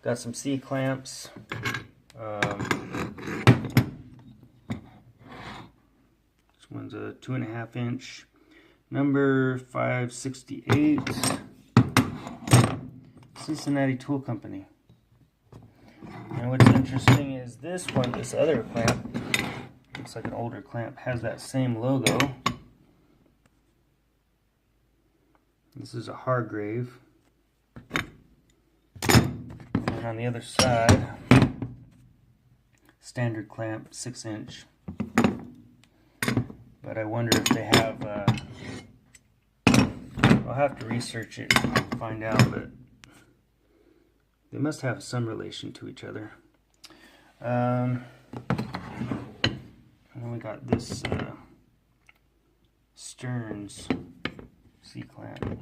Got some C clamps. This one's a 2.5 inch, number 568, Cincinnati Tool Company. And what's interesting is this one, this other clamp, looks like an older clamp, has that same logo. This is a Hargrave. And then on the other side, standard clamp, 6 inch. But I wonder if they have, I'll have to research it and find out, but they must have some relation to each other. And then we got this Stearns C-clamp.